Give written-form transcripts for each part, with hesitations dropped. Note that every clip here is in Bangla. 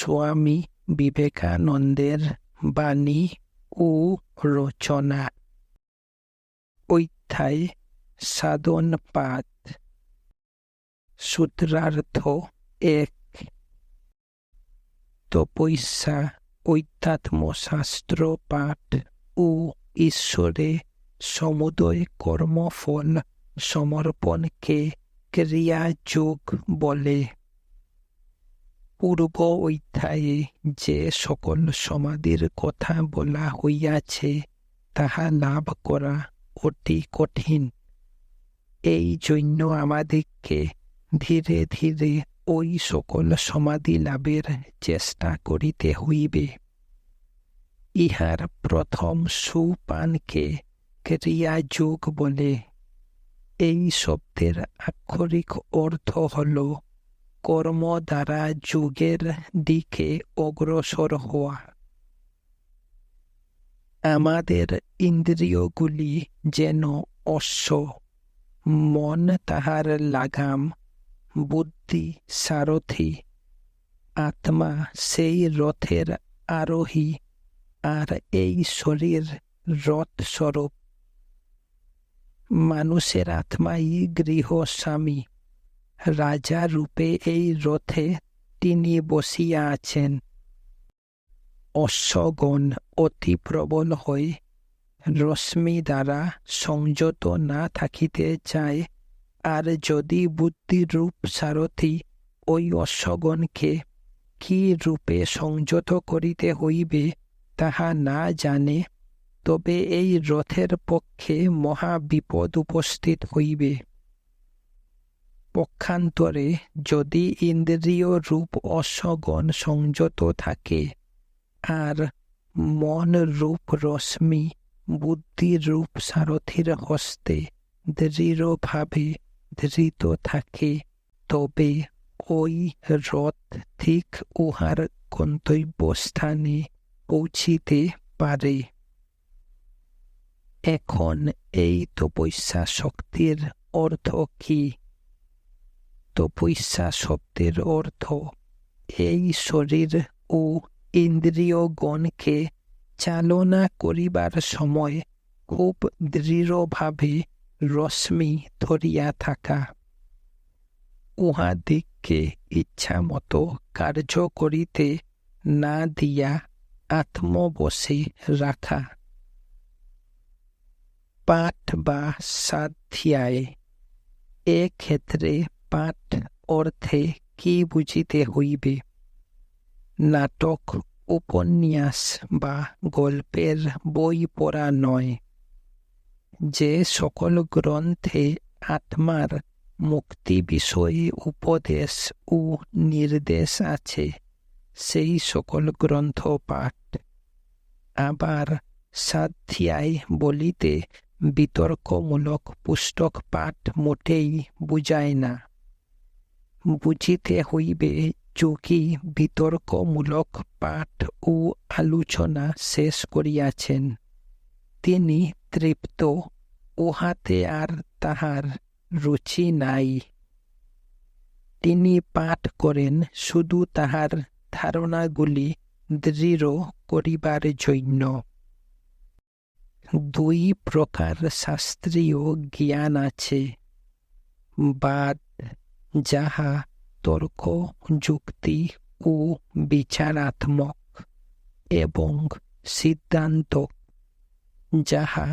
স্বামী বিবেকানন্দের বাণী ও রচনা। অধ্যায় সাধনপাদ। সূত্রার্থ 1। তপস্যা অধ্যাত্মশাস্ত্র পাঠ ও ঈশ্বরে সমুদয় কর্মফল সমর্পণকে ক্রিয়াযোগ বলে। পূর্ব অধ্যায়ে যে সকল সমাধির কথা বলা হইয়াছে তাহা লাভ করা অতি কঠিন। এই জন্য আমাদিগকে ধীরে ধীরে ওই সকল সমাধি লাভের চেষ্টা করিতে হইবে। ইহার প্রথম সোপানকে ক্রিয়াযোগ বলে। এই শব্দের আক্ষরিক অর্থ হল কর্ম দ্বারা যোগের দিকে অগ্রসর হওয়া। আমাদের ইন্দ্রিয়গুলি যেন অশ্ব, মন তাহার লাগাম, বুদ্ধি সারথি, আত্মা সেই রথের আরোহী, আর এই শরীর রথস্বরূপ। মানুষের আত্মাই গৃহস্বামী, রাজা রূপে এই রথে তিনি বসিয়া আছেন। অশ্বগণ অতি প্রবল হয়ে রশ্মি দ্বারা সংযত না থাকিতে চায়, আর যদি বুদ্ধিরূপ সারথি ওই অশ্বগণকে কি রূপে সংযত করিতে হইবে তাহা না জানে, তবে এই রথের পক্ষে মহা বিপদ উপস্থিত হইবে। পক্ষান্তরে যদি ইন্দ্রিয় রূপ অশ্বগণ সংযত থাকে, আর মন রূপ রশ্মি বুদ্ধিরূপ সারথির হস্তে দৃঢ়ভাবে ধৃত থাকে, তবে ওই রথ ঠিক উহার গন্তব্যস্থানে পৌঁছিতে পারে। এখন এই তপস্যা শক্তির অর্থ কি? তপস্যা শব্দের অর্থ এই শরীর ও ইন্দ্রিয়গণকে চালনা করিবার সময় খুব দৃঢ়ভাবে রশ্মি ধরিয়া থাকা, উহাদিগকে ইচ্ছামতো কার্য করিতে না দিয়া আত্মবশে রাখা। পাঠ বা স্বাধ্যায়। এক্ষেত্রে পাঠ অর্থে কি বুঝিতে হইবে? নাটক, উপন্যাস বা গল্পের বই পড়া নয়। যে সকল গ্রন্থে আত্মার মুক্তি বিষয়ে উপদেশ ও নির্দেশ আছে সেই সকল গ্রন্থ পাঠ। আবার স্বাধ্যায় বলিতে বিতর্কমূলক পুস্তক পাঠ মোটেই বুঝায় না। বুঝিতে হইবে যোগী বিতর্কমূলক পাঠ ও আলোচনা শেষ করিয়াছেন, তিনি তৃপ্ত, উহাতে আর তাহার রুচি নাই। তিনি পাঠ করেন শুধু তাহার ধারণাগুলি দৃঢ় করিবার জন্য। দুই প্রকার শাস্ত্রীয় জ্ঞান আছে: বাদ, যাহা তর্ক, যুক্তি ও বিচারাত্মক, এবং সিদ্ধান্ত, যাহা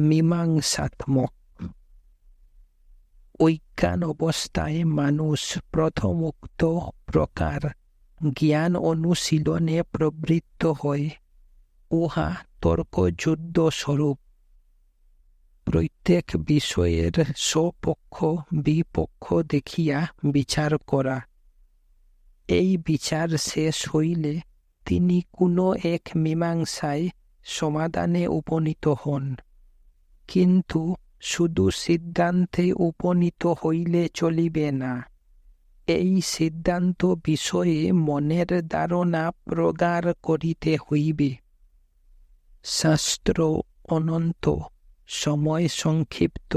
মীমাংসাত্মক। অজ্ঞান অবস্থায় মানুষ প্রথমোক্ত প্রকার জ্ঞান অনুশীলনে প্রবৃত্ত হয়। উহা তর্কযুদ্ধ স্বরূপ। প্রত্যেক বিষয়ের স্বপক্ষ বিপক্ষ দেখিয়া বিচার করা। এই বিচার শেষ হইলে তিনি কোনো এক মীমাংসায় সমাধানে উপনীত হন। কিন্তু শুধু সিদ্ধান্তে উপনীত হইলে চলিবে না। এই সিদ্ধান্ত বিষয়ে মনের ধারণা প্রগাঢ় করিতে হইবে। শাস্ত্র অনন্ত, সময় সংক্ষিপ্ত,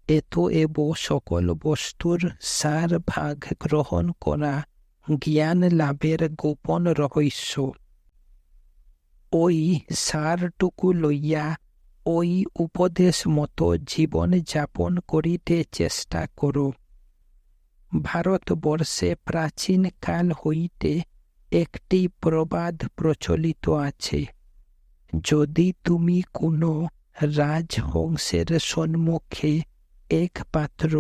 এতএব সকল বস্তুর সার ভাগ গ্রহণ করা জ্ঞান লাভের গোপন রহস্য। ওই সারটুকু লইয়া ওই উপদেশ মতো জীবন যাপন করিতে চেষ্টা করো। ভারতবর্ষে প্রাচীন কাল হইতে একটি প্রবাদ প্রচলিত আছে, যদি তুমি কোনো রাজহংসের সম্মুখে এক পাত্র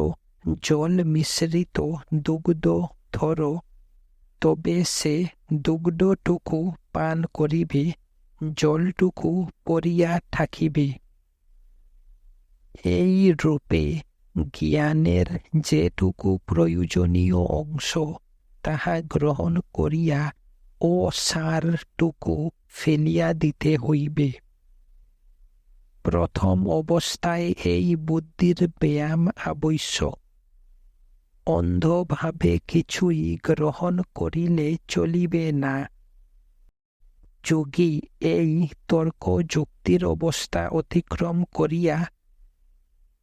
জল মিশ্রিত দুগ্ধ ধরো, তবে সে দুগ্ধটুকু পান করিবে, জলটুকু পরিয়া থাকিবে। এই রূপে জ্ঞানের যেটুকু প্রয়োজনীয় অংশ তাহা গ্রহণ করিয়া অসারটুকু ফেলিয়া দিতে হইবে। প্রথম অবস্থায় এই বুদ্ধির ব্যায়াম আবশ্যক। অন্ধভাবে কিছুই গ্রহণ করিলে চলিবে না। যোগী এই তর্ক যুক্তির অবস্থা অতিক্রম করিয়া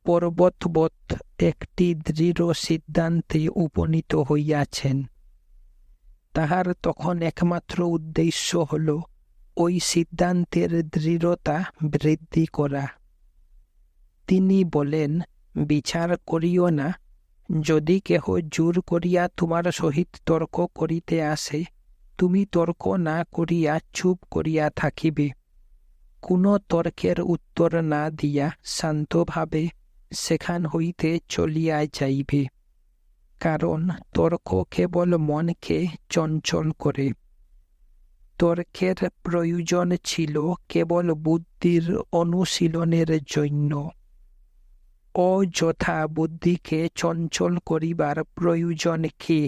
পর্বতবৎ একটি দৃঢ় সিদ্ধান্তে উপনীত হইয়াছেন। তাহার তখন একমাত্র উদ্দেশ্য হল ওই সিদ্ধান্তের দৃঢ়তা বৃদ্ধি করা। তিনি বলেন, বিচার করিও না। যদি কেহ জোর করিয়া তোমার সহিত তর্ক করিতে আসে, তুমি তর্ক না করিয়া চুপ করিয়া থাকিবে। কোনো তর্কের উত্তর না দিয়া শান্তভাবে সেখান হইতে চলিয়া যাইবে। কারণ তর্ক কেবল মনকে চঞ্চল করে। তর্কের প্রয়োজন ছিল কেবল বুদ্ধির অনুশীলনের জন্য। অযথা বুদ্ধিকে চঞ্চল করিবার প্রয়োজন কি?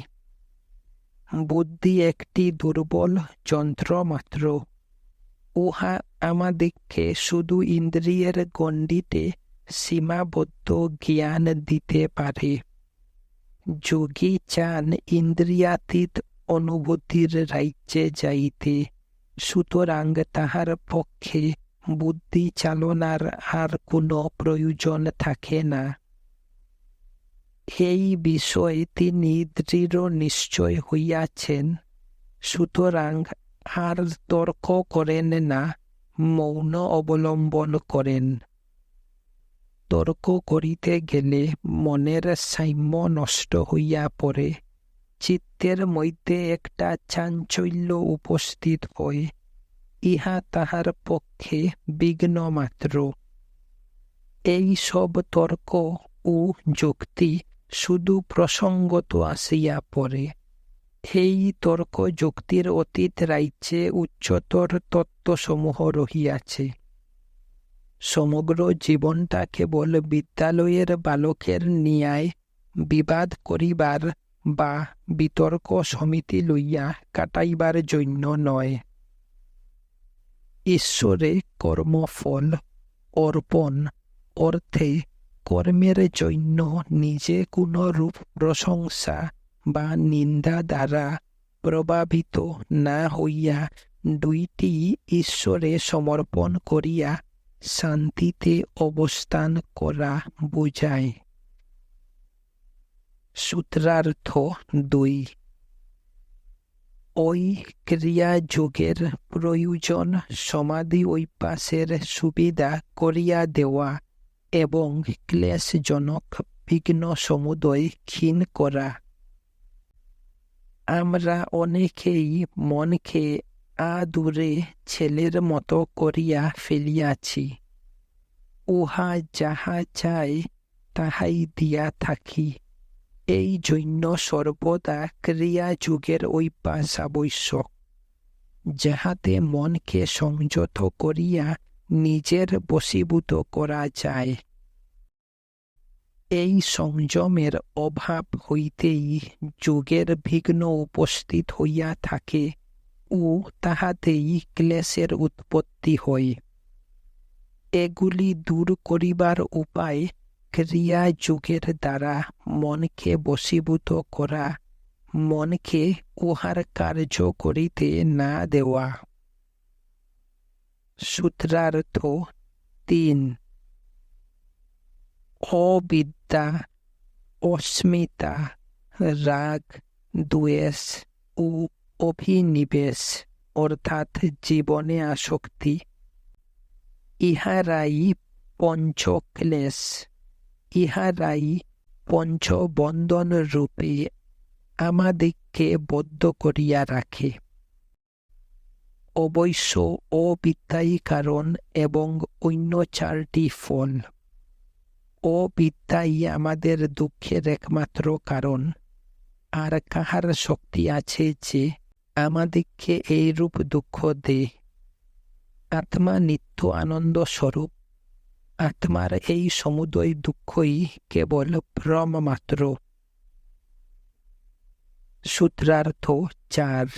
বুদ্ধি একটি দুর্বল যন্ত্র মাত্র। উহা আমাদিগকে শুধু ইন্দ্রিয়ের গণ্ডিতে সীমাবদ্ধ জ্ঞান দিতে পারে। যোগী চান ইন্দ্রিয়াতীত অনুভূতির রাজ্যে যাইতে, সুতরাং তাহার পক্ষে বুদ্ধি চালনার আর কোনো প্রয়োজন থাকে না। এই বিষয়ে তিনি দৃঢ় নিশ্চয় হইয়াছেন, সুতরাং আর তর্ক করেন না, মৌন অবলম্বন করেন। তর্ক করিতে গেলে মনের সাম্য নষ্ট হইয়া পড়ে, চিত্তের মধ্যে একটা চাঞ্চল্য উপস্থিত হয়। ইহা তাহার পক্ষে বিঘ্ন মাত্র। এই সব তর্ক ও যুক্তি শুধু প্রসঙ্গত আসিয়া পড়ে। এই তর্ক যুক্তির অতীত রাজ্যে উচ্চতর তত্ত্বসমূহ রহিয়াছে। সমগ্র জীবনটা কেবল বিদ্যালয়ের বালকের ন্যায় বিবাদ করিবার বা বিতর্ক সমিতি লইয়া কাটাইবার জন্য নয়। ঈশ্বরে কর্মফল অর্পণ অর্থে কর্মের জন্য নিজে কোনো রূপ প্রশংসা বা নিন্দা দ্বারা প্রভাবিত না হইয়া দুইটি ঈশ্বরে সমর্পণ করিয়া শান্তিতে অবস্থান করা বোঝায়। সূত্রার্থ 2। ওই ক্রিয়াযোগের প্রয়োজন সমাধি অভ্যাসের সুবিধা করিয়া দেওয়া এবং ক্লেশজনক বিঘ্ন সমুদয় ক্ষীণ করা। আমরা অনেকেই মনকে আদুরে ছেলের মতো করিয়া ফেলিয়াছি। উহা যাহা চায় তাহাই দিয়া থাকি। এই জন্য সর্বদা ক্রিয়াযোগের অভ্যাস আবশ্যক, যাহাতে মনকে সংযত করিয়া নিজের বশীভূত করা যায়। এই সংযমের অভাব হইতেই যোগের বিঘ্ন উপস্থিত হইয়া থাকে ও তাহাতেই ক্লেশের উৎপত্তি হয়। এগুলি দূর করিবার উপায় ক্রিয়াযোগের দ্বারা মনকে বশীভূত করা, মনকে উহার কার্য করিতে না দেওয়া। সূত্রার্থ 3। অবিদ্যা, অস্মিতা, রাগ, দ্বেষ ও অভিনিবেশ অর্থাৎ জীবনে আসক্তি, ইহারাই পঞ্চক্লেশ, ইহারাই পঞ্চবন্ধন রূপে আমাদিগকে বদ্ধ করিয়া রাখে। অবশ্য অবিদ্যাই কারণ এবং অন্য চারটি ফল। অবিদ্যাই আমাদের দুঃখের একমাত্র কারণ। আর কাহার শক্তি আছে যে আমাদিগকে এইরূপ দুঃখ দেয়? আত্মা নিত্য আনন্দ স্বরূপ। আত্মার এই সমুদয় দুঃখই কেবল ভ্রম মাত্র। সূত্রার্থ 4।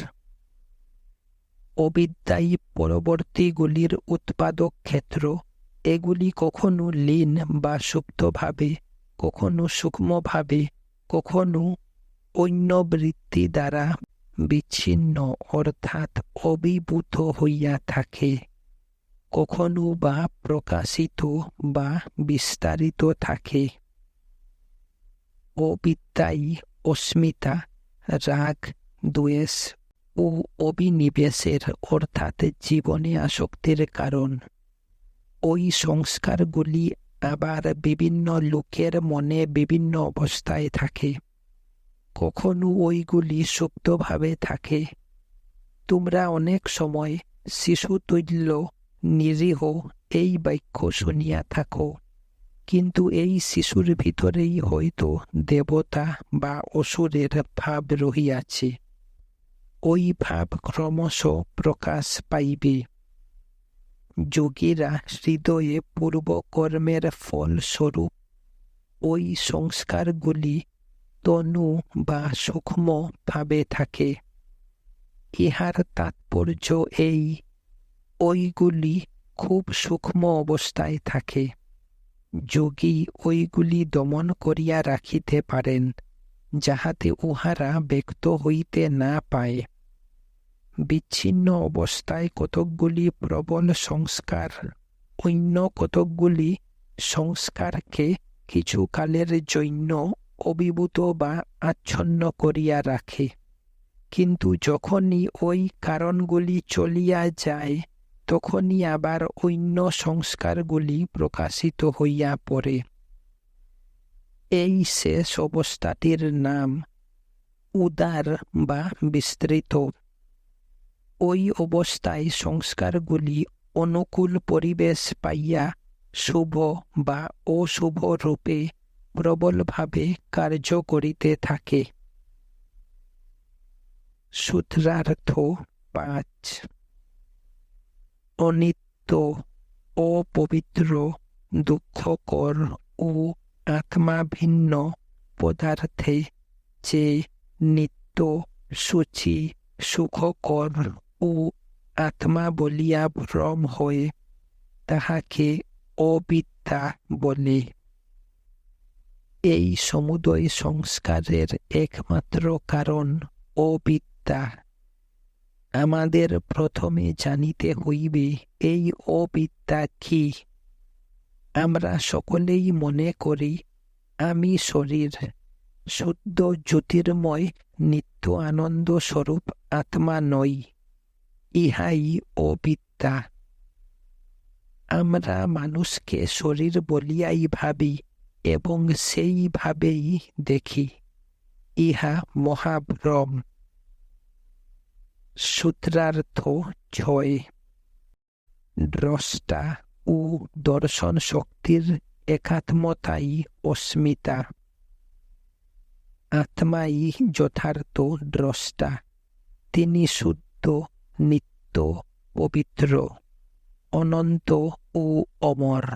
অবিদ্যাই পরবর্তীগুলির উৎপাদক ক্ষেত্র। এগুলি কখনো লীন বা সুপ্তভাবে, কখনো সূক্ষ্মভাবে, কখনো অন্য বৃত্তি দ্বারা বিচ্ছিন্ন অর্থাৎ অভিভূত হইয়া থাকে, কখনো বা প্রকাশিত বা বিস্তারিত থাকে। অবিদ্যাই অস্মিতা, রাগ, দ্বেষ ও অভিনিবেশের অর্থাৎ জীবনে আসক্তির কারণ। ওই সংস্কারগুলি আবার বিভিন্ন লোকের মনে বিভিন্ন অবস্থায় থাকে। কখনো ওইগুলি সুপ্তভাবে থাকে। তোমরা অনেক সময় শিশুতুল্য নিরীহ এই বাক্য শুনিয়া থাকো, কিন্তু এই শিশুর ভিতরেই হয়তো দেবতা বা অসুরের ভাব রহিয়াছে। ওই ভাব ক্রমশ প্রকাশ পাইবে। যোগীরা হৃদয়ে পূর্বকর্মের ফলস্বরূপ ওই সংস্কারগুলি তনু বা সূক্ষ্ম ভাবে থাকে। ইহার তাৎপর্য এই, ওইগুলি খুব সূক্ষ্ম অবস্থায় থাকে। যোগী ওইগুলি দমন করিয়া রাখিতে পারেন, যাহাতে উহারা ব্যক্ত হইতে না পায়। বিচ্ছিন্ন অবস্থায় কতকগুলি প্রবল সংস্কার অন্য কতকগুলি সংস্কারকে কিছুকালের জন্য অভিভূত বা আচ্ছন্ন করিয়া রাখে, কিন্তু যখনই ওই কারণগুলি চলিয়া যায় তখনই আবার অন্য সংস্কারগুলি প্রকাশিত হইয়া পড়ে। এই শেষ অবস্থাটির নাম উদার বা বিস্তৃত। ওই অবস্থায় সংস্কারগুলি অনুকূল পরিবেশ পাইয়া শুভ বা অশুভ রূপে প্রবলভাবে কার্য করিতে থাকে। সূত্রার্থ 5। অনিত্য, অপবিত্র, দুঃখকর ও আত্মাভিন্ন পদার্থে যে নিত্য, শুচি, সুখকর ও আত্মা বলিয়া ভ্রম হয়, তাহাকে অবিদ্যা বলে। এই সমুদয় সংস্কারের একমাত্র কারণ অবিদ্যা। আমাদের প্রথমে জানিতে হইবে এই অবিদ্যা কি। আমরা সকলেই মনে করি আমি শরীর, শুদ্ধ জ্যোতির্ময় নিত্য আনন্দ স্বরূপ আত্মা নই। ইহাই অবিদ্যা। আমরা মানুষকে শরীর বলিয়াই ভাবি এবং সেইভাবেই দেখি। ইহা মহাভ্রম। সূত্রার্থ 6। দ্রষ্টা ও দর্শন শক্তির একাত্মতাই অস্মিতা। আত্মাই যথার্থ দ্রষ্টা। তিনি শুদ্ধ, নিত্য, পবিত্র, অনন্ত ও অমর।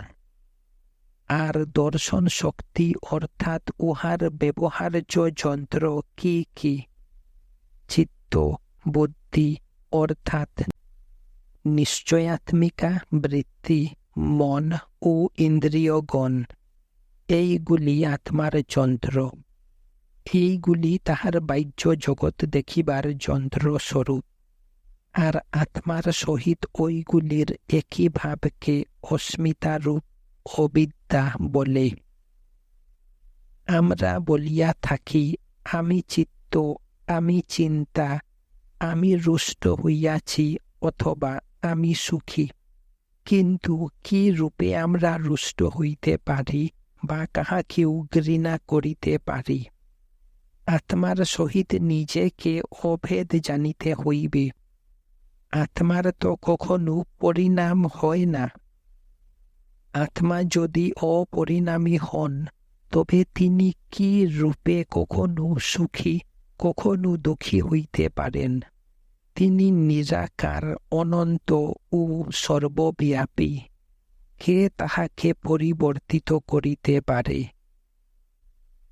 আর দর্শন শক্তি অর্থাৎ উহার ব্যবহার্য যন্ত্র কি কি? চিত্ত, বুদ্ধি অর্থাৎ নিশ্চয়াত্মিকা বৃত্তি, মন ও ইন্দ্রিয়গণ, এইগুলি আত্মার যন্ত্র। এইগুলি তাহার বাহ্য জগৎ দেখিবার যন্ত্র স্বরূপ। আর আত্মার সহিত ওইগুলির একই ভাবকে অস্মিতারূপ অবিদ্যা বলে। আমরা বলিয়া থাকি আমি চিত্ত, আমি চিন্তা, আমি রুষ্ট হইয়াছি অথবা আমি সুখী। কিন্তু কি রূপে আমরা রুষ্ট হইতে পারি বা কাহাকেও ঘৃণা করিতে পারি? আত্মার সহিত নিজেকে অভেদ জানিতে হইবে। আত্মার তো কখনো পরিণাম হয় না। আত্মা যদি অপরিণামী হন, তবে তিনি কি রূপে কখনো সুখী কখনো দুঃখী হইতে পারেন? তিনি নিরাকার, অনন্ত ও সর্বব্যাপী। কে তাহাকে পরিবর্তিত করিতে পারে?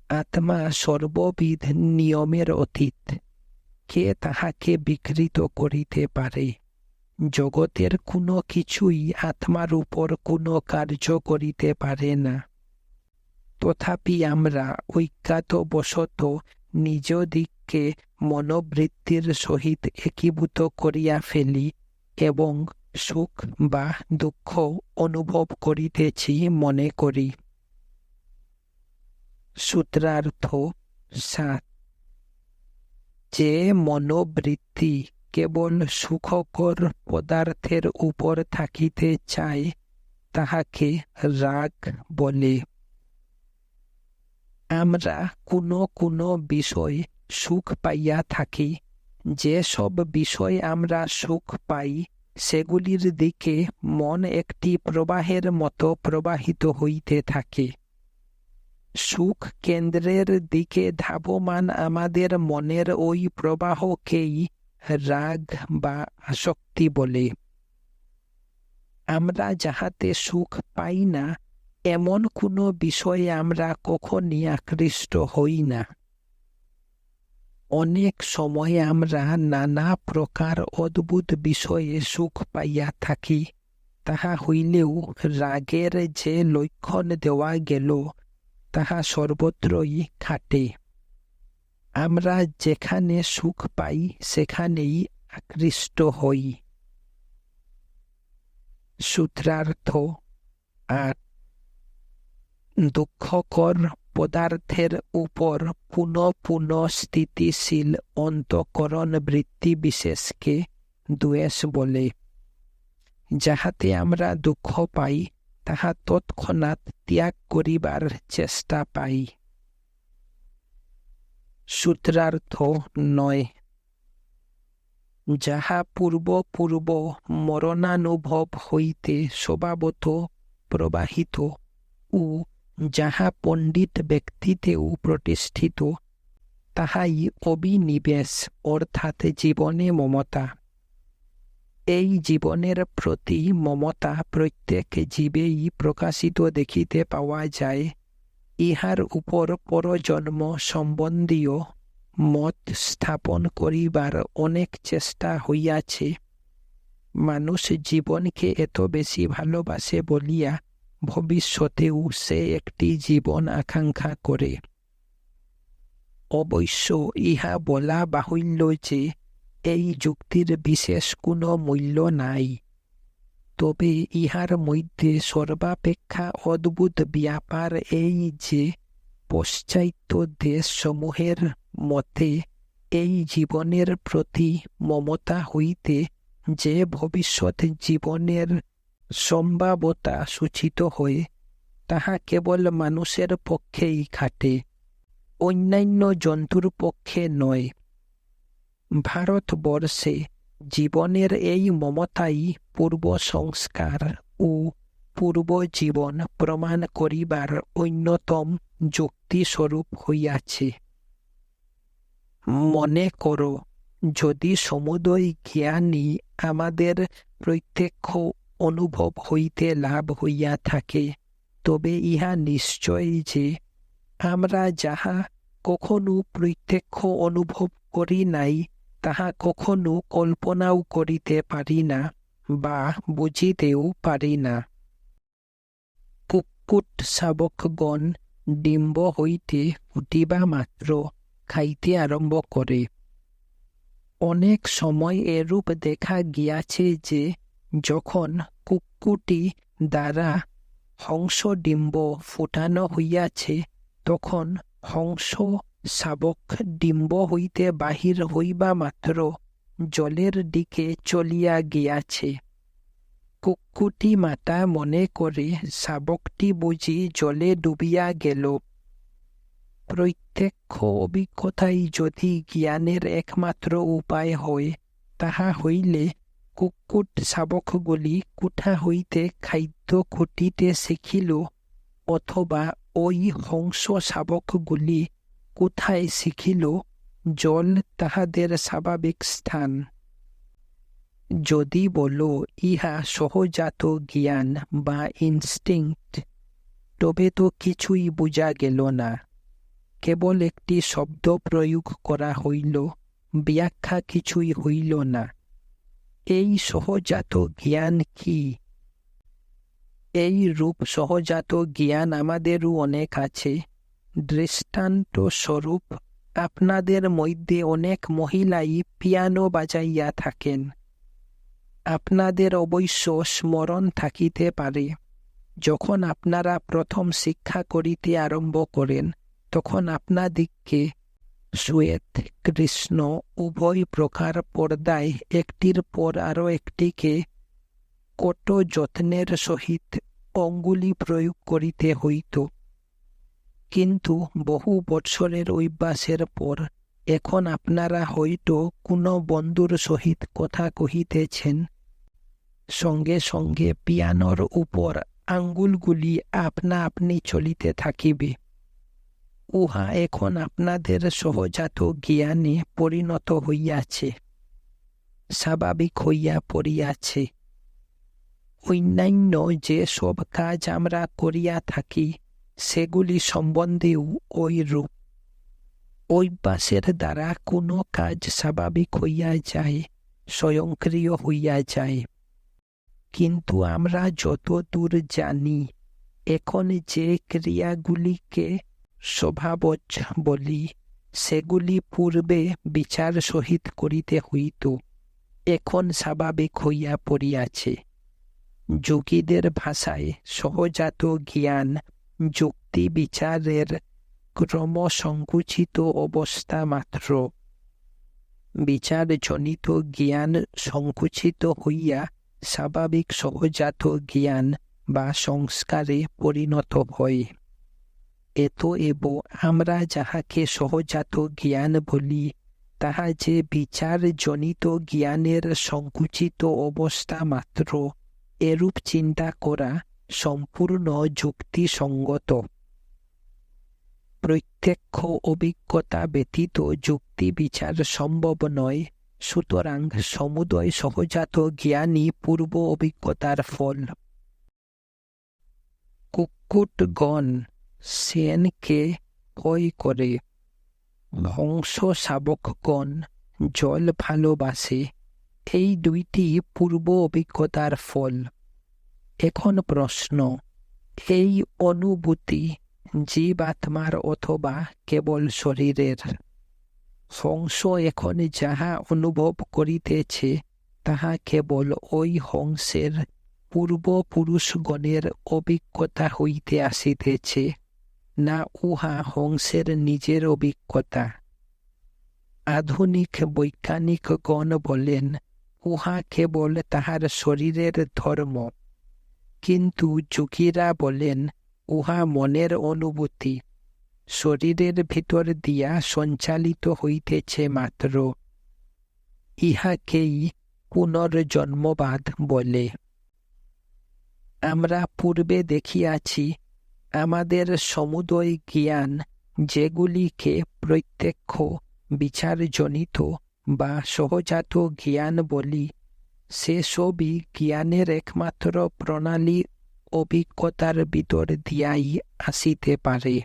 আত্মা সর্ববিধ নিয়মের অতীত। কে তাহাকে বিকৃত করিতে পারে? জগতের কোনো কিছুই আত্মার উপর কোনো কার্য করিতে পারে না। তথাপি আমরা অজ্ঞাতবশত নিজ দিককে মনোবৃত্তির সহিত একীভূত করিয়া ফেলি এবং সুখ বা দুঃখ অনুভব করিতেছি মনে করি। সূত্রার্থ ৭। যে মনোবৃত্তি কেবল সুখকর পদার্থের উপর থাকিতে চায়, তাহাকে রাগ বলে। আমরা কোনো বিষয় সুখ পাইয়া থাকি। যে সব বিষয় আমরা সুখ পাই, সেগুলির দিকে মন একটি প্রবাহের মতো প্রবাহিত হইতে থাকে। সুখ কেন্দ্রের দিকে ধাবমান আমাদের মনের ওই প্রবাহকেই রাগ বা আসক্তি বলে। আমরা যাহাতে সুখ পাই না, এমন কোনো বিষয়ে আমরা কখনই আকৃষ্ট হই না। অনেক সময় আমরা নানা প্রকার অদ্ভুত বিষয়ে সুখ পাইয়া থাকি। তাহা হইলেও রাগের যে লক্ষণ দেওয়া গেল, তাহা সর্বত্রই খাটে। আমরা যেখানে সুখ পাই সেখানেই আকৃষ্ট হই। সূত্রার্থ ৮। দুঃখকর পদার্থের উপর পুনঃ স্থিতিশীল অন্তঃকরণ বৃত্তি বিশেষকে দ্বেষ বলে। যাহাতে আমরা দুঃখ পাই, তাহা তৎক্ষণাৎ ত্যাগ করিবার চেষ্টা পাই। সূত্রার্থ ৯। যাহা পূর্ব মরণানুভব হইতে স্বভাবত প্রবাহিত ও যাহা পণ্ডিত ব্যক্তিতেও প্রতিষ্ঠিত, তাহাই অবিনিবেশ অর্থাৎ জীবনে মমতা। এই জীবনের প্রতি মমতা প্রত্যেক জীবেই প্রকাশিত দেখিতে পাওয়া যায়। ইহার উপর পরজন্ম সম্বন্ধীয় মত স্থাপন করিবার অনেক চেষ্টা হইয়াছে। মানুষ জীবনকে এত বেশি ভালোবাসে বলিয়া ভবিষ্যতেও সে একটি জীবন আকাঙ্ক্ষা করে। অবশ্য ইহা বলা বাহুল্য যে এই যুক্তির বিশেষ কোনো মূল্য নাই। তবে ইহার মধ্যে সর্বাপেক্ষা অদ্ভুত ব্যাপার এই যে, পাশ্চাত্য দেশসমূহের মতে এই জীবনের প্রতি মমতা হইতে যে ভবিষ্যৎ জীবনের সম্ভাব্যতা সূচিত হয়, তাহা কেবল মানুষের পক্ষেই খাটে, অন্যান্য জন্তুর পক্ষে নয়। ভারতবর্ষে জীবনের এই মমতাই পূর্ব সংস্কার ও পূর্ব জীবন প্রমাণ করিবার অন্যতম যুক্তিস্বরূপ হইয়াছে। মনে কর, যদি সমুদয় জ্ঞানই আমাদের প্রত্যক্ষ অনুভব হইতে লাভ হইয়া থাকে, তবে ইহা নিশ্চয় যে আমরা যাহা কখনো প্রত্যক্ষ অনুভব করি নাই, তাহা কখনো কল্পনাও করিতে পারি না বা বুঝিতেও পারি না। কুক্কুট শাবকগণ ডিম্ব হইতে ফুটিবা মাত্র খাইতে আরম্ভ করে। অনেক সময় এরূপ দেখা গিয়াছে যে, যখন কুক্কুটি দ্বারা হংস ডিম্ব ফুটানো হইয়াছে, তখন হংস শাবক ডিম্ব হইতে বাহির হইবা মাত্র জলের দিকে চলিয়া গিয়াছে। কুক্কুটি মাতা মনে করে শাবকটি বুঝি জলে ডুবিয়া গেল। প্রত্যক্ষ অভিজ্ঞতাই যদি জ্ঞানের একমাত্র উপায় হয়, তাহা হইলে কুক্কুট শাবকগুলি কোথা হইতে খাদ্য খুঁটিতে শিখিল, অথবা ওই হংস শাবকগুলি কোথায় শিখিল জল তাহাদের স্বাভাবিক স্থান। যদি বলো ইহা সহজাত জ্ঞান বা ইনস্টিংক্ট, তবে তো কিছুই বুঝা গেল না। কেবল একটি শব্দ প্রয়োগ করা হইল, ব্যাখ্যা কিছুই হইল না। এই সহজাত জ্ঞান কি? এই রূপ সহজাত জ্ঞান আমাদেরও অনেক আছে। দৃষ্টান্ত স্বরূপ আপনাদের মধ্যে অনেক মহিলাই পিয়ানো বাজাইয়া থাকেন। আপনাদের অবশ্য স্মরণ থাকিতে পারে, যখন আপনারা প্রথম শিক্ষা করিতে আরম্ভ করেন, তখন আপনাদিগকে শ্বেত কৃষ্ণ উভয় প্রকার পর্দায় একটির পর আরও একটিকে কত যত্নের সহিত অঙ্গুলি প্রয়োগ করিতে হইত। কিন্তু বহু বৎসরের অভ্যাসের পর এখন আপনারা হয়তো কোনো বন্ধুর সহিত কথা কহিতেছেন, সঙ্গে সঙ্গে পিয়ানোর উপর আঙ্গুলগুলি আপনা আপনি চলিতে থাকিবে। উহা এখন আপনাদের সহজাত জ্ঞানে পরিণত হইয়াছে, স্বাভাবিক হইয়া পড়িয়াছে। অন্যান্য যে সব কাজ আমরা করিয়া থাকি, সেগুলি সম্বন্ধেও ওই রূপ। অভ্যাসের দ্বারা কোনো কাজ স্বাভাবিক হইয়া যায়, স্বয়ংক্রিয় হইয়া যায়। কিন্তু আমরা যত দূর জানি, এখন যে ক্রিয়াগুলিকে স্বভাবজ বলি, সেগুলি পূর্বে বিচার সহিত করিতে হইত, এখন স্বাভাবিক হইয়া পড়িয়াছে। যোগীদের ভাষায় সহজাত জ্ঞান যুক্তি বিচারের ক্রমসংকুচিত অবস্থা মাত্র। বিচারজনিত জ্ঞান সংকুচিত হইয়া স্বাভাবিক সহজাত জ্ঞান বা সংস্কারে পরিণত হয়। এতএব আমরা যাহাকে সহজাত জ্ঞান বলি, তাহা যে বিচারজনিত জ্ঞানের সংকুচিত অবস্থা মাত্র, এরূপ চিন্তা করা সম্পূর্ণ যুক্তিসঙ্গত। প্রত্যক্ষ অভিজ্ঞতা ব্যতীত যুক্তি বিচার সম্ভব নয়। সুতরাং সমুদয় সহজাত জ্ঞানই পূর্ব অভিজ্ঞতার ফল। কুক্কুটগণ শ্যানকে ভয় করে, হংস শাবকগণ জল ভালোবাসে। এই দুইটি পূর্ব অভিজ্ঞতার ফল। এখন প্রশ্ন, এই অনুভূতি জীবাত্মার অথবা কেবল শরীরের? হংস এখন যাহা অনুভব করিতেছে, তাহা কেবল ওই হংসের পূর্বপুরুষগণের অভিজ্ঞতা হইতে আসিতেছে, না উহা হংসের নিজের অভিজ্ঞতা? আধুনিক বৈজ্ঞানিকগণ বলেন, উহা কেবল তাহার শরীরের ধর্ম। কিন্তু যোগীরা বলেন, উহা মনের অনুভূতি, শরীরের ভিতর দিয়া সঞ্চালিত হইতেছে মাত্র। ইহাকেই পুনর্জন্মবাদ বলে। আমরা পূর্বে দেখিয়াছি, আমাদের সমুদয় জ্ঞান যেগুলিকে প্রত্যক্ষ বিচারজনিত বা সহজাত জ্ঞান বলি, সেসবই জ্ঞানের একমাত্র প্রণালী অভিজ্ঞতার ভিতর দিয়াই আসিতে পারে।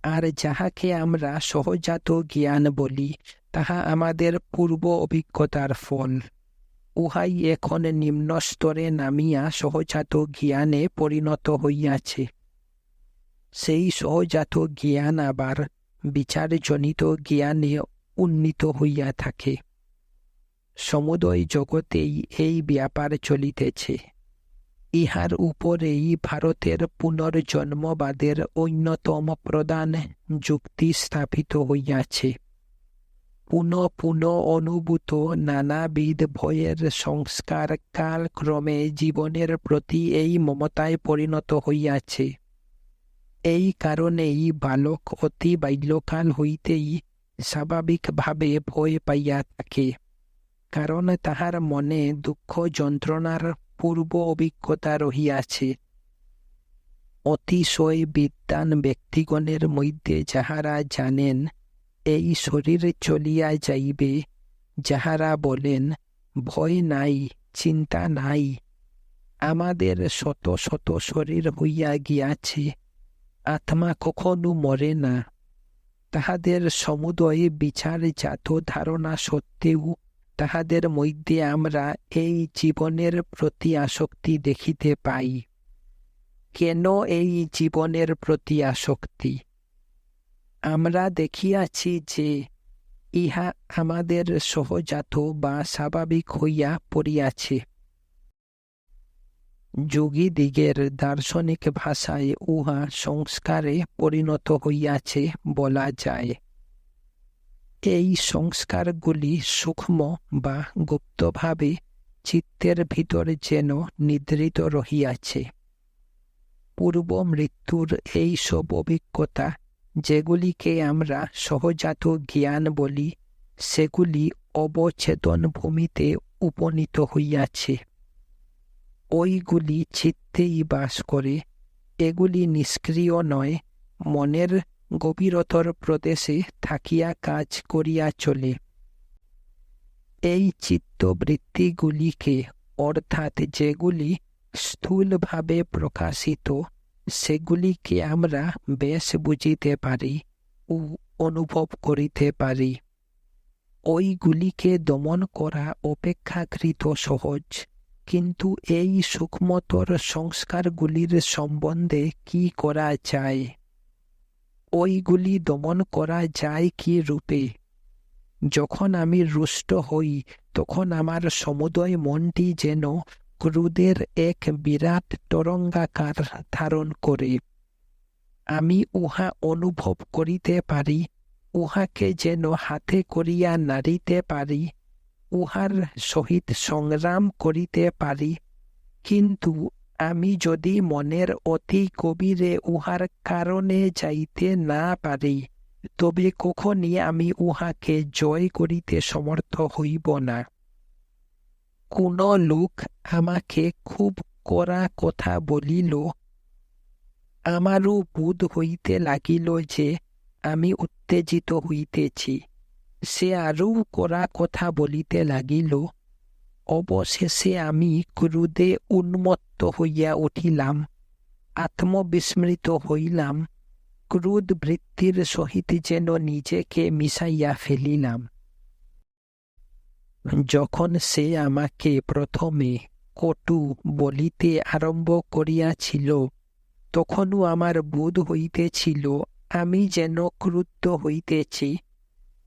আর যাহাকে আমরা সহজাত জ্ঞান বলি, তাহা আমাদের পূর্ব অভিজ্ঞতার ফল। উহাই এখন নিম্ন স্তরে নামিয়া সহজাত জ্ঞানে পরিণত হইয়াছে। সেই সহজাত জ্ঞান আবার বিচারজনিত জ্ঞানে উন্নীত হইয়া থাকে। সমুদয় জগতেই এই ব্যাপার চলিতেছে। ইহার উপরেই ভারতের পুনর্জন্মবাদের অন্যতম প্রধান যুক্তি স্থাপিত হইয়াছে। পুনঃ পুনঃ অনুভূত নানাবিধ ভয়ের সংস্কার কালক্রমে জীবনের প্রতি এই মমতায় পরিণত হইয়াছে। এই কারণেই বালক অতি বাল্যকাল হইতেই স্বাভাবিকভাবে ভয় পাইয়া থাকে, কারণ তাহার মনে দুঃখ যন্ত্রণার পূর্ব অভিজ্ঞতা রহিয়াছে। অতিশয় বিদ্বান ব্যক্তিগণের মধ্যে যাহারা জানেন এই শরীর চলিয়া যাইবে, যাহারা বলেন ভয় নাই, চিন্তা নাই, আমাদের শত শত শরীর হইয়া গিয়াছে, আত্মা কখনো মরে না, তাহাদের সমুদয় বিচারজাত ধারণা সত্ত্বেও তাহাদের মধ্যে আমরা এই জীবনের প্রতি আসক্তি দেখিতে পাই। কেন এই জীবনের প্রতি আসক্তি? আমরা দেখিয়াছি যে ইহা আমাদের সহজাত বা স্বাভাবিক হইয়া পড়িয়াছে। যোগীদিগের দার্শনিক ভাষায় উহা সংস্কারে পরিণত হইয়াছে বলা যায়। এই সংস্কারগুলি সূক্ষ্ম বা গুপ্তভাবে চিত্তের ভিতর যেন নিদ্রিত রহিয়াছে। পূর্ব মৃত্যুর এই সব অভিজ্ঞতা, যেগুলিকে আমরা সহজাত জ্ঞান বলি, সেগুলি অবচেতন ভূমিতে উপনীত হইয়াছে। ওইগুলি চিত্তেই বাস করে, এগুলি নিষ্ক্রিয় নয়, মনের গভীরতর প্রদেশে থাকিয়া কাজ করিয়া চলে। এই চিত্তবৃত্তিগুলিকে, অর্থাৎ যেগুলি স্থূলভাবে প্রকাশিত, সেগুলিকে আমরা বেশ বুঝিতে পারি ও অনুভব করিতে পারি। ওইগুলিকে দমন করা অপেক্ষাকৃত সহজ, কিন্তু এই সূক্ষ্মতর সংস্কারগুলির সম্বন্ধে কি করা যায়? ওইগুলি দমন করা যায় কি রূপে? যখন আমি রুষ্ট হই, তখন আমার সমুদয় মনটি যেন ক্রোধের এক বিরাট তরঙ্গাকার ধারণ করে। আমি উহা অনুভব করিতে পারি, উহাকে যেন হাতে করিয়া নাড়িতে পারি, উহার সহিত সংগ্রাম করিতে পারি, কিন্তু আমি যদি মনের অতি গভীরে উহার কারণে যাইতে না পারি, তবে কখনই আমি উহাকে জয় করিতে সমর্থ হইব না। কোন লোক আমাকে খুব কড়া কথা বলিল, আমারও বোধ হইতে লাগিল যে আমি উত্তেজিত হইতেছি। সে আরও কড়া কথা বলিতে লাগিল। অবশেষে আমি ক্রোধে উন্মত্ত হইয়া উঠিলাম, আত্মবিস্মৃত হইলাম, ক্রোধ বৃত্তির সহিত যেন নিজেকে মিশাইয়া ফেলিলাম। যখন সে আমাকে প্রথমে কটু বলিতে আরম্ভ করিয়াছিল, তখনও আমার বোধ হইতেছিল আমি যেন ক্রুদ্ধ হইতেছি।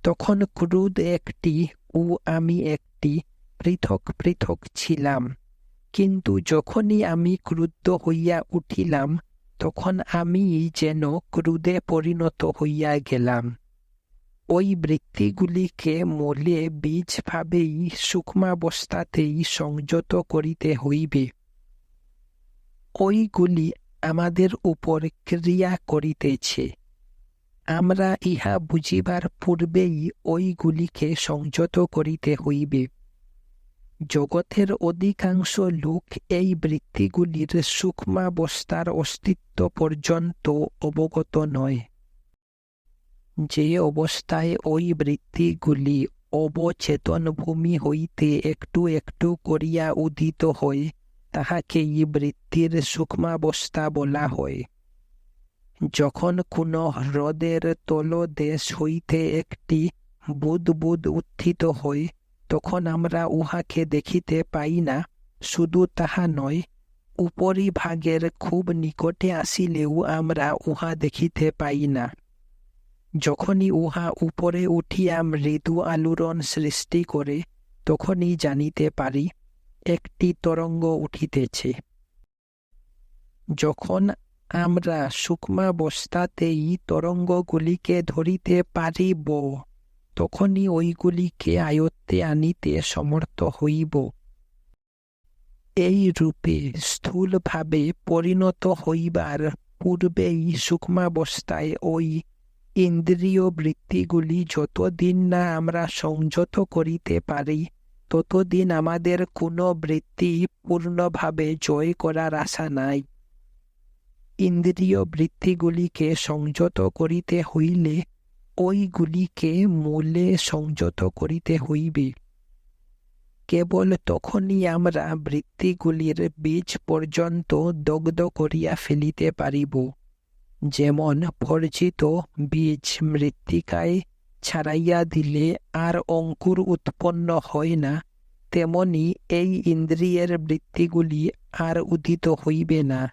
তখন ক্রোধ একটি ও আমি একটি পৃথক পৃথক ছিলাম, কিন্তু যখনই আমি ক্রুদ্ধ হইয়া উঠিলাম, তখন আমি যেন ক্রোধে পরিণত হইয়া গেলাম। ওই বৃত্তিগুলিকে মূলে বীজভাবেই সূক্ষ্মাবস্থাতেই সংযত করিতে হইবে। ওইগুলি আমাদের উপর ক্রিয়া করিতেছে। আমরা ইহা বুঝিবার পূর্বেই ওইগুলিকে সংযত করিতে হইবে। জগতের অধিকাংশ লোক এই বৃত্তিগুলির সূক্ষ্মাবস্থার অস্তিত্ব পর্যন্ত অবগত নয়। যে অবস্থায় ওই বৃত্তিগুলি অবচেতন ভূমি হইতে একটু একটু করিয়া উদিত হয়, তাহাকেই বৃত্তির সূক্ষ্মাবস্থা বলা হয়। যখন কোন হ্রদের তলদেশ হইতে একটি বুদবুদ উত্থিত হয়, তখন আমরা উহাকে দেখিতে পাই না। শুধু তাহা নয়, উপরিভাগের খুব নিকটে আসিলেও আমরা উহা দেখিতে পাই না। যখনই উহা উপরে উঠিয়া মৃদু আলোড়ন সৃষ্টি করে, তখনই জানিতে পারি একটি তরঙ্গ উঠিতেছে। যখন আমরা সূক্ষ্মাবস্থাতেই তরঙ্গগুলিকে ধরিতে পারিব, তখনই ঐগুলিকে আয়ত্তে আনিতে সমর্থ হইব। এই রূপে স্থূলভাবে পরিণত হইবার পূর্বেই সূক্ষ্মাবস্থায় ওই ইন্দ্রিয় বৃত্তিগুলি যতদিন না আমরা সংযত করিতে পারি, ততদিন আমাদের কোনো বৃত্তি পূর্ণভাবে জয় করার আশা নাই। ইন্দ্রিয় বৃত্তিগুলিকে সংযত করিতে হইলে ওইগুলিকে মূলে সংযত করিতে হইবে। কেবল তখনই আমরা বৃত্তিগুলির বীজ পর্যন্ত দগ্ধ করিয়া ফেলিতে পারিব। যেমন বর্জিত বীজ মৃত্তিকায় ছাড়াইয়া দিলে আর অঙ্কুর উৎপন্ন হয় না, তেমনি এই ইন্দ্রিয়ের বৃত্তিগুলি আর উদিত হইবে না।